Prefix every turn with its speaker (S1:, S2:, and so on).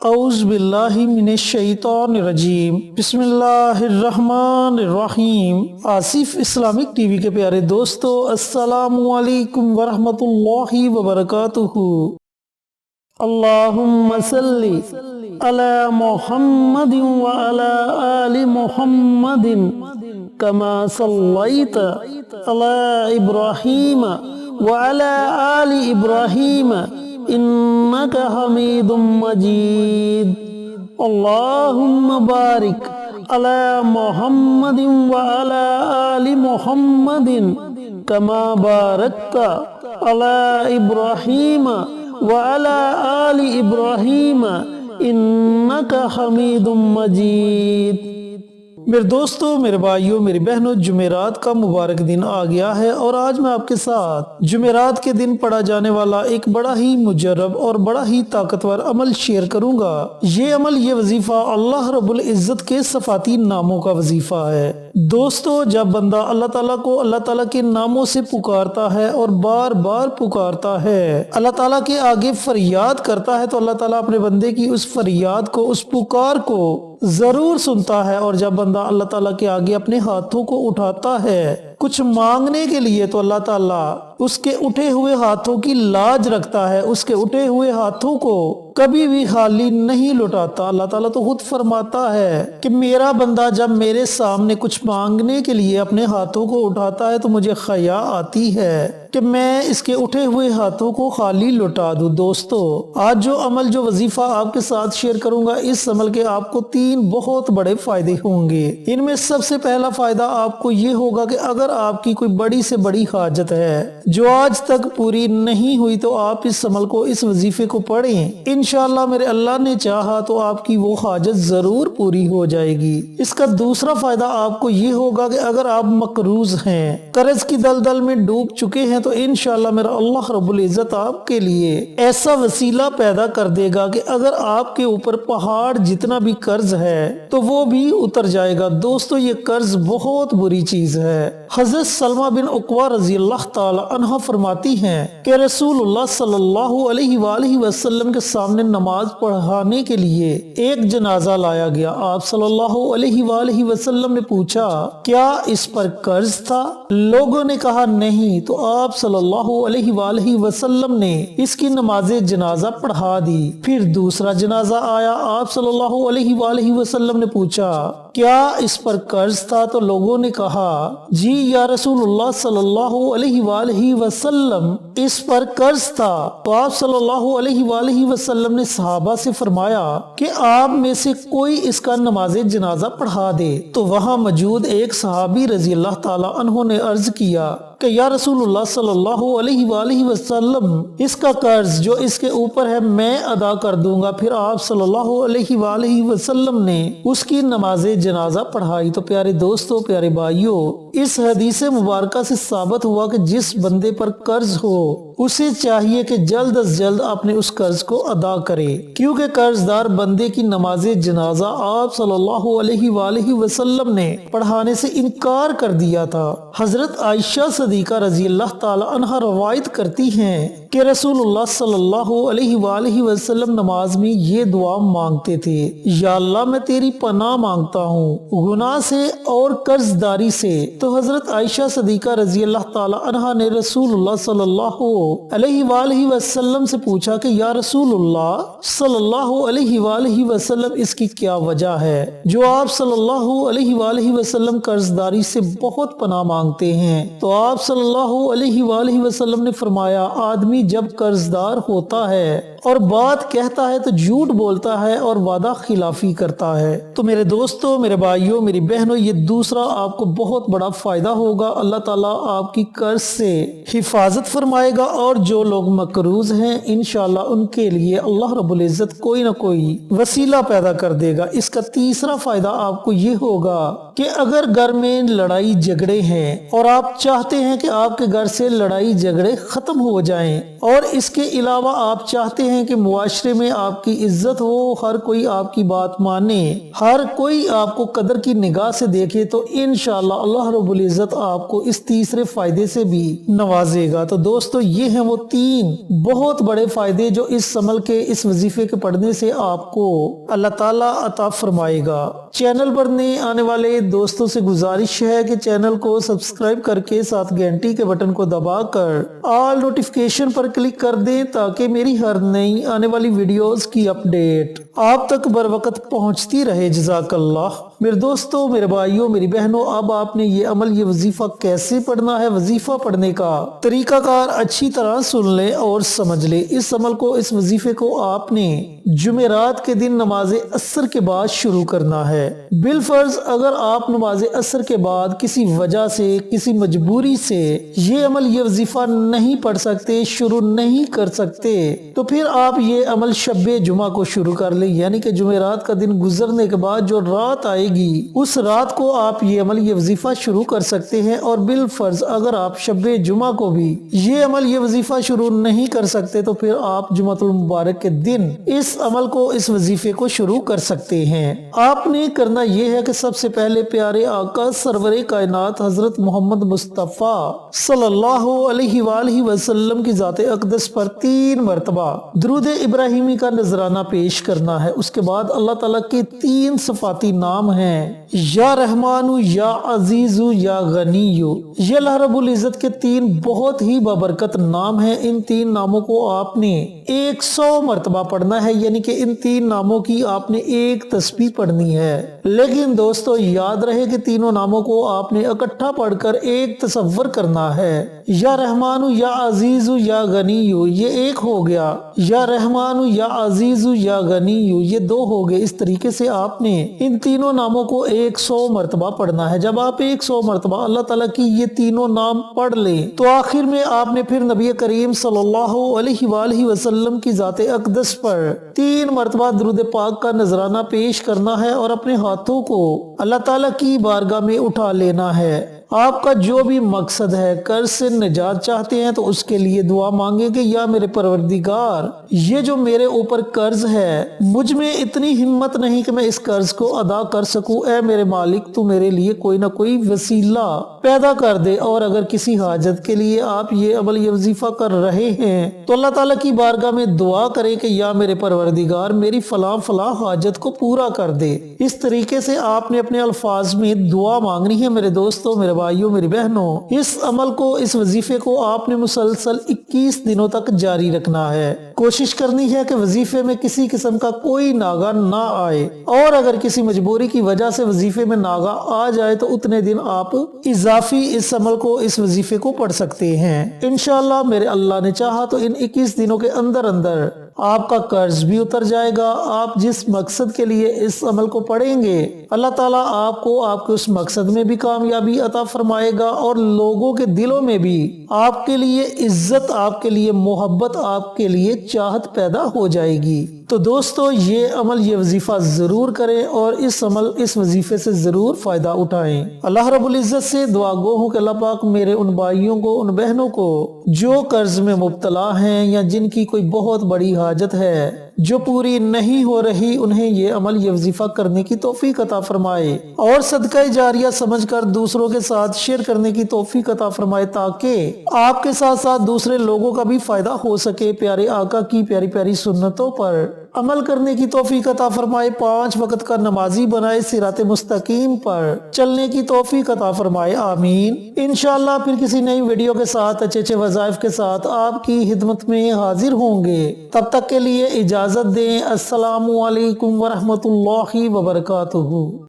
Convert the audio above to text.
S1: اعوذ باللہ من الشیطان الرجیم، بسم اللہ الرحمن الرحیم۔ آصف اسلامک ٹی وی کے پیارے دوستو، السلام علیکم ورحمۃ اللہ وبرکاتہ۔ اللہم صلی علی محمد وعلی آل محمد کما صلیت علی ابراہیم وعلی آل ابراہیم انک حمید مجید۔ اللہم بارک علی محمد وعلی آل محمد کما بارکت علی ابراہیم وعلی آل ابراہیم انک حمید مجید۔ میرے دوستو، میرے بھائیوں، میری بہنوں، جمعرات کا مبارک دن آ گیا ہے اور آج میں آپ کے ساتھ جمعرات کے دن پڑھا جانے والا ایک بڑا ہی مجرب اور بڑا ہی طاقتور عمل شیئر کروں گا۔ یہ عمل، یہ وظیفہ اللہ رب العزت کے صفاتی ناموں کا وظیفہ ہے۔ دوستو، جب بندہ اللہ تعالیٰ کو اللہ تعالیٰ کے ناموں سے پکارتا ہے اور بار بار پکارتا ہے، اللہ تعالیٰ کے آگے فریاد کرتا ہے، تو اللہ تعالیٰ اپنے بندے کی اس فریاد کو، اس پکار کو ضرور سنتا ہے۔ اور جب بندہ اللہ تعالیٰ کے آگے اپنے ہاتھوں کو اٹھاتا ہے کچھ مانگنے کے لیے، تو اللہ تعالیٰ اس کے اٹھے ہوئے ہاتھوں کی لاج رکھتا ہے، اس کے اٹھے ہوئے ہاتھوں کو کبھی بھی خالی نہیں لوٹاتا۔ اللہ تعالیٰ تو خود فرماتا ہے کہ میرا بندہ جب میرے سامنے کچھ مانگنے کے لیے اپنے ہاتھوں کو اٹھاتا ہے تو مجھے حیا آتی ہے کہ میں اس کے اٹھے ہوئے ہاتھوں کو خالی لوٹا دوں۔ دوستو، آج جو عمل، جو وظیفہ آپ کے ساتھ شیئر کروں گا، اس عمل کے آپ کو 3 بہت بڑے فائدے ہوں گے۔ ان میں سب سے پہلا فائدہ آپ کو یہ ہوگا کہ اگر آپ کی کوئی بڑی سے بڑی حاجت ہے جو آج تک پوری نہیں ہوئی، تو آپ اس عمل کو، اس وظیفے کو پڑھیں۔ انشاءاللہ میرے اللہ نے چاہا تو آپ کی وہ حاجت ضرور پوری ہو جائے گی۔ اس کا دوسرا فائدہ آپ کو یہ ہوگا کہ اگر آپ مقروض ہیں، قرض کی دلدل میں ڈوب چکے ہیں، تو انشاءاللہ میرا اللہ رب العزت آپ کے لیے ایسا وسیلہ پیدا کر دے گا کہ اگر آپ کے اوپر پہاڑ جتنا بھی قرض ہے تو وہ بھی اتر جائے گا۔ دوستو، یہ قرض بہت بری چیز ہے۔ حضرت سلمہ بن عقوہ رضی اللہ تعالی عنہ فرماتی ہیں کہ رسول اللہ صلی اللہ علیہ وآلہ وسلم کے سامنے نماز پڑھانے کے لیے ایک جنازہ لایا گیا۔ آپ صلی اللہ علیہ وآلہ وسلم نے پوچھا، کیا اس پر قرض تھا؟ لوگوں نے کہا نہیں، تو آپ صلی اللہ علیہ وآلہ وسلم نے اس کی نماز جنازہ پڑھا دی۔ پھر دوسرا جنازہ آیا، آپ صلی اللہ علیہ وآلہ وسلم نے پوچھا، کیا اس پر قرض تھا؟ تو لوگوں نے کہا جی یا رسول اللہ صلی اللہ علیہ وآلہ وسلم، اس پر قرض تھا۔ تو آپ صلی اللہ علیہ وآلہ وسلم نے صحابہ سے فرمایا کہ آپ میں سے کوئی اس کا نماز جنازہ پڑھا دے۔ تو وہاں موجود ایک صحابی رضی اللہ تعالی عنہ نے عرض کیا کہ یا رسول اللہ صلی اللہ علیہ وآلہ وسلم، اس کا قرض جو اس کے اوپر ہے میں ادا کر دوں گا۔ پھر آپ صلی اللہ علیہ وآلہ وسلم نے اس کی نماز جنازہ پڑھائی۔ تو پیارے دوستو، پیارے بھائیوں، اس حدیث مبارکہ سے ثابت ہوا کہ جس بندے پر قرض ہو اسے چاہیے کہ جلد از جلد اپنے اس قرض کو ادا کرے، کیونکہ قرض دار بندے کی نماز جنازہ آپ صلی اللہ علیہ وآلہ وسلم نے پڑھانے سے انکار کر دیا تھا۔ حضرت عائشہ صدیقہ رضی اللہ تعالی عنہ روایت کرتی ہیں کہ رسول اللہ صلی اللہ علیہ وآلہ وسلم نماز میں یہ دعا مانگتے تھے، یا اللہ میں تیری پناہ مانگتا ہوں گناہ سے اور قرض داری سے۔ تو حضرت عائشہ صدیقہ رضی اللہ تعالی عنہ نے رسول اللہ صلی اللہ علیہ وآلہ وسلم سے پوچھا کہ یا رسول اللہ صلی اللہ علیہ وآلہ وسلم، اس کی کیا وجہ ہے جو آپ صلی اللہ علیہ وآلہ وسلم قرض داری سے بہت پناہ مانگتے ہیں؟ تو آپ صلی اللہ علیہ وآلہ وسلم نے فرمایا، آدمی جب قرض دار ہوتا ہے اور بات کہتا ہے تو جھوٹ بولتا ہے اور وعدہ خلافی کرتا ہے۔ تو میرے دوستو، میرے بھائیوں، میری بہنوں، یہ دوسرا آپ کو بہت بڑا فائدہ ہوگا۔ اللہ تعالیٰ آپ کی قرض سے حفاظت فرمائے گا، اور جو لوگ مقروض ہیں انشاءاللہ ان کے لیے اللہ رب العزت کوئی نہ کوئی وسیلہ پیدا کر دے گا۔ اس کا تیسرا فائدہ آپ کو یہ ہوگا کہ اگر گھر میں لڑائی جھگڑے ہیں اور آپ چاہتے ہیں کہ آپ کے گھر سے لڑائی جھگڑے ختم ہو جائیں، اور اس کے علاوہ آپ چاہتے ہیں کہ معاشرے میں آپ کی عزت ہو، ہر کوئی آپ کی بات مانے، ہر کوئی آپ کو قدر کی نگاہ سے دیکھے، تو انشاءاللہ اللہ رب رب العزت آپ کو اس تیسرے فائدے سے بھی نوازے گا۔ تو دوستو یہ ہیں وہ 3 بہت بڑے فائدے جو اس عمل کے، اس وظیفے کے پڑھنے سے آپ کو اللہ تعالیٰ عطا فرمائے گا۔ چینل پر نئے آنے والے دوستوں سے گزارش ہے کہ چینل کو سبسکرائب کر کے ساتھ گھنٹی کے بٹن کو دبا کر آل نوٹیفیکیشن پر کلک کر دیں تاکہ میری ہر نئی آنے والی ویڈیوز کی اپڈیٹ آپ تک بر وقت پہنچتی رہے۔ جزاک اللہ۔ میرے دوستوں، میرے بھائیوں، میری بہنوں، اب آپ نے یہ عمل، یہ وظیفہ کیسے پڑھنا ہے، وظیفہ پڑھنے کا طریقہ کار اچھی طرح سن لیں اور سمجھ لیں۔ اس عمل کو، اس وظیفے کو آپ نے جمعرات کے دن نماز عصر کے بعد شروع کرنا ہے۔ بالفرض اگر آپ نماز عصر کے بعد کسی وجہ سے، کسی مجبوری سے یہ عمل، یہ وظیفہ نہیں پڑھ سکتے، شروع نہیں کر سکتے، تو پھر آپ یہ عمل شب جمعہ کو شروع کر لیں، یعنی کہ جمعرات کا دن گزرنے کے بعد جو رات آئے گی اس رات کو آپ یہ عمل، یہ وظیفہ شروع کر سکتے ہیں۔ اور بالفرض اگر آپ شب جمعہ کو بھی یہ عمل، یہ وظیفہ شروع نہیں کر سکتے تو پھر آپ جمعۃ المبارک کے دن اس عمل کو، اس وظیفے کو شروع کر سکتے ہیں۔ آپ نے کرنا یہ ہے کہ سب سے پہلے پیارے آقا سرور کائنات حضرت محمد مصطفیٰ صلی اللہ علیہ وآلہ وسلم کی ذات اقدس پر 3 مرتبہ درود ابراہیمی کا نذرانہ پیش کرنا ہے۔ اس کے بعد اللہ تعالیٰ کے 3 صفاتی نام ہیں، یا رحمان، یا عزیز، یا غنی۔ یہ اللہ رب العزت کے 3 بہت ہی بابرکت نام ہیں۔ ان 3 ناموں کو آپ نے 100 مرتبہ پڑھنا ہے، یعنی کہ ان 3 ناموں کی آپ نے ایک تسبیح پڑھنی ہے۔ لیکن دوستو یاد رہے کہ تینوں ناموں کو آپ نے اکٹھا پڑھ کر ایک تصور کرنا ہے۔ یا رحمان، یا عزیز، یا غنی، یہ ایک ہو گیا۔ یا رحمان، یا عزیز، یا غنی، یہ 2 ہو گئے۔ اس طریقے سے آپ نے ان تینوں ناموں کو 100 مرتبہ پڑھنا ہے۔ جب آپ 100 مرتبہ اللہ تعالیٰ کی یہ تینوں نام پڑھ لیں تو آخر میں آپ نے پھر نبی کریم صلی اللہ علیہ وآلہ وسلم کی ذات اقدس پر 3 مرتبہ درود پاک کا نذرانہ پیش کرنا ہے اور اپنے ہاتھوں کو اللہ تعالیٰ کی بارگاہ میں اٹھا لینا ہے۔ آپ کا جو بھی مقصد ہے، قرض سے نجات چاہتے ہیں تو اس کے لیے دعا مانگیں کہ یا میرے پروردگار، یہ جو میرے اوپر قرض ہے، مجھ میں اتنی ہمت نہیں کہ میں اس قرض کو ادا کر سکوں، اے میرے مالک تو میرے لیے کوئی نہ کوئی وسیلہ پیدا کر دے۔ اور اگر کسی حاجت کے لیے آپ یہ عمل، یہ وظیفہ کر رہے ہیں تو اللہ تعالیٰ کی بارگاہ میں دعا کریں کہ یا میرے پروردگار، میری فلاں فلاں حاجت کو پورا کر دے۔ اس طریقے سے آپ نے اپنے الفاظ میں دعا مانگنی ہے۔ میرے دوستوں، میرے بھائیوں، میری بہنوں، اس عمل کو، اس وظیفے کو آپ نے مسلسل 21 دنوں تک جاری رکھنا ہے۔ کوشش کرنی ہے کہ وظیفے میں کسی قسم کا کوئی ناغہ نہ آئے، اور اگر کسی مجبوری کی وجہ سے وظیفے میں ناغہ آ جائے تو اتنے دن آپ اضافی اس عمل کو، اس وظیفے کو پڑھ سکتے ہیں۔ انشاءاللہ میرے اللہ نے چاہا تو ان 21 دنوں کے اندر اندر آپ کا قرض بھی اتر جائے گا۔ آپ جس مقصد کے لیے اس عمل کو پڑھیں گے، اللہ تعالیٰ آپ کو، آپ کے اس مقصد میں بھی کامیابی عطا فرمائے گا، اور لوگوں کے دلوں میں بھی آپ کے لیے عزت، آپ کے لیے محبت، آپ کے لیے چاہت پیدا ہو جائے گی۔ تو دوستو یہ عمل، یہ وظیفہ ضرور کریں اور اس عمل، اس وظیفے سے ضرور فائدہ اٹھائیں۔ اللہ رب العزت سے دعا گو ہوں کہ اللہ پاک میرے ان بھائیوں کو، ان بہنوں کو جو قرض میں مبتلا ہیں یا جن کی کوئی بہت بڑی حاجت ہے جو پوری نہیں ہو رہی، انہیں یہ عمل، یہ وظیفہ کرنے کی توفیق عطا فرمائے، اور صدقہ جاریہ سمجھ کر دوسروں کے ساتھ شیئر کرنے کی توفیق عطا فرمائے، تاکہ آپ کے ساتھ ساتھ دوسرے لوگوں کا بھی فائدہ ہو سکے۔ پیارے آقا کی پیاری پیاری سنتوں پر عمل کرنے کی توفیق عطا فرمائے، 5 وقت کا نمازی بنائے، صراط مستقیم پر چلنے کی توفیق عطا فرمائے، آمین۔ انشاءاللہ پھر کسی نئی ویڈیو کے ساتھ، اچھے اچھے وظائف کے ساتھ آپ کی خدمت میں حاضر ہوں گے۔ تب تک کے لیے اجازت دیں۔ السلام علیکم ورحمۃ اللہ وبرکاتہ۔